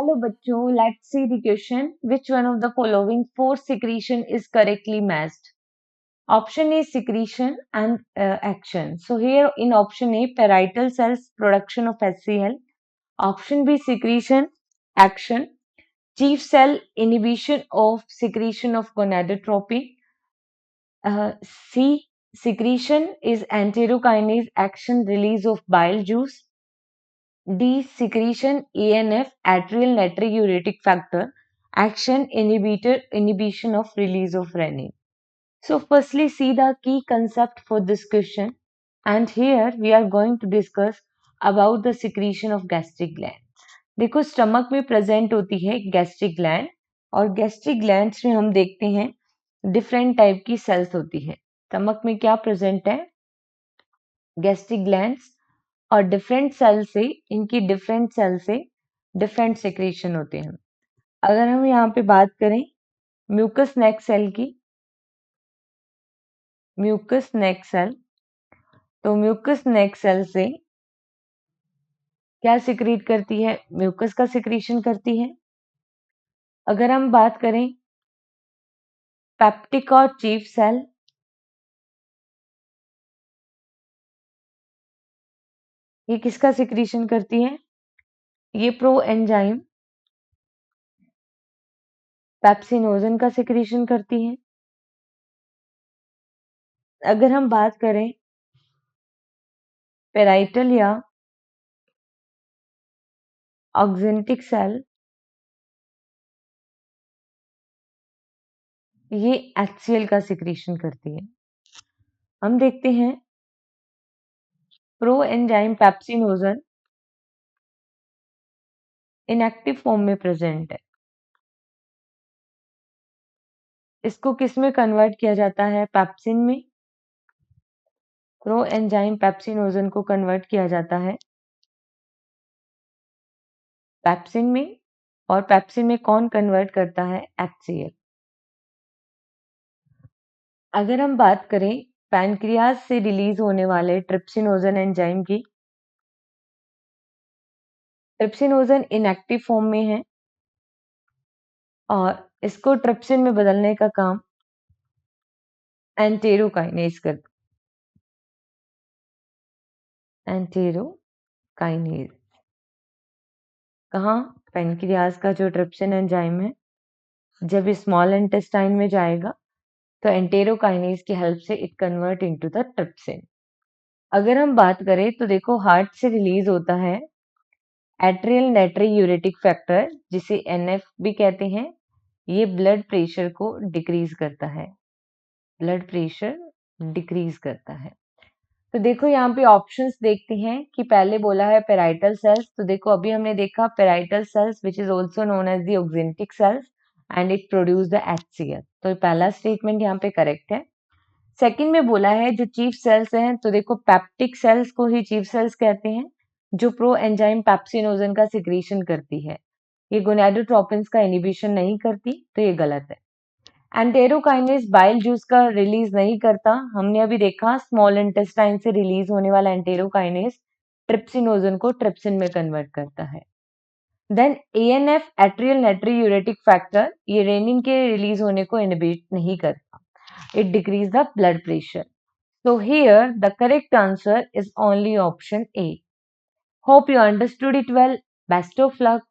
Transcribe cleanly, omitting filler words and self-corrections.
Hello बच्चों, let's see the question. Which one of the following four secretion is correctly matched? Option A secretion and action. So here in option A, parietal cells production of HCl. Option B secretion, action. Chief cell inhibition of secretion of gonadotropin. C secretion is enterokinase action release of bile juice. D. Secretion ENF atrial natriuretic factor action inhibition of release of renin. So firstly see the key concept for this question, and here we are going to discuss about the secretion of gastric gland. देखो stomach में present होती है gastric gland और gastric glands में हम देखते हैं different type की सेल्स होती है। स्टमक में क्या प्रेजेंट है? गैस्ट्रिक ग्लैंड्स और डिफरेंट सेल से डिफरेंट सेक्रेशन होते हैं। अगर हम यहाँ पे बात करें म्यूकस नेक सेल की, म्यूकस नेक सेल, तो म्यूकस नेक सेल से क्या सिक्रीट करती है? म्यूकस का सिक्रीशन करती है। अगर हम बात करें पेप्टिक और चीफ सेल, ये किसका सिक्रीशन करती है? ये प्रो एंजाइम पेप्सिनोजन का सिक्रीशन करती है। अगर हम बात करें पेराइटल या ऑक्जेंटिक सेल, ये HCl का सिक्रीशन करती है। हम देखते हैं pro enzyme pepsinogen inactive form में प्रेजेंट है। इसको किस में कन्वर्ट किया जाता है? पेप्सिन में। प्रो एंजाइम पेप्सिनोजन को कन्वर्ट किया जाता है पेप्सिन में, और पेप्सिन में कौन कन्वर्ट करता है? HCl। अगर हम बात करें पैनक्रियाज से रिलीज होने वाले ट्रिप्सिनोजन एंजाइम की, ट्रिप्सिनोजन इनएक्टिव फॉर्म में है और इसको ट्रिप्सिन में बदलने का काम एंटेरोकाइनेज करता है। एंटेरोकाइनेज कहाँ? पैनक्रियाज का जो ट्रिप्सिन एंजाइम है, जब स्मॉल इंटेस्टाइन में जाएगा तो एंटेरोकाइनेज की हेल्प से it convert into the trypsin. अगर हम बात करें तो देखो हार्ट से रिलीज होता है एट्रियल नाइट्रियूरेटिक फैक्टर, जिसे NF भी कहते हैं। ये ब्लड प्रेशर को डिक्रीज करता है, ब्लड प्रेशर डिक्रीज करता है। तो देखो यहाँ पे ऑप्शंस देखते हैं कि पहले बोला है पेराइटल सेल्स, तो देखो अभी हमने देखा parietal cells which is also known as the oxyntic cells and it produce the HCl, तो पहला स्टेटमेंट यहाँ पे करेक्ट है। सेकंड में बोला है जो चीफ सेल्स हैं, तो देखो पेप्टिक सेल्स को ही चीफ सेल्स कहते हैं, जो प्रो एंजाइम पेप्सिनोजन का सिक्रीशन करती है। ये गोनाडोट्रोपिन्स का इनिबिशन नहीं करती, तो ये गलत है। एंटेरोकाइनेज बाइल जूस का रिलीज नहीं करता, हमने अभी देखा स्मॉल इंटेस्टाइन से रिलीज होने वाला एंटेरोकाइनेज ट्रिप्सिनोजन को ट्रिप्सिन में कन्वर्ट करता है। देन ANF एट्रियल नाइट्रियूरेटिक फैक्टर, ये रेनिन के रिलीज होने को इनहिबिट नहीं करता, it decrease the blood pressure. So here the correct answer is only option A. Hope you understood it well. Best of luck.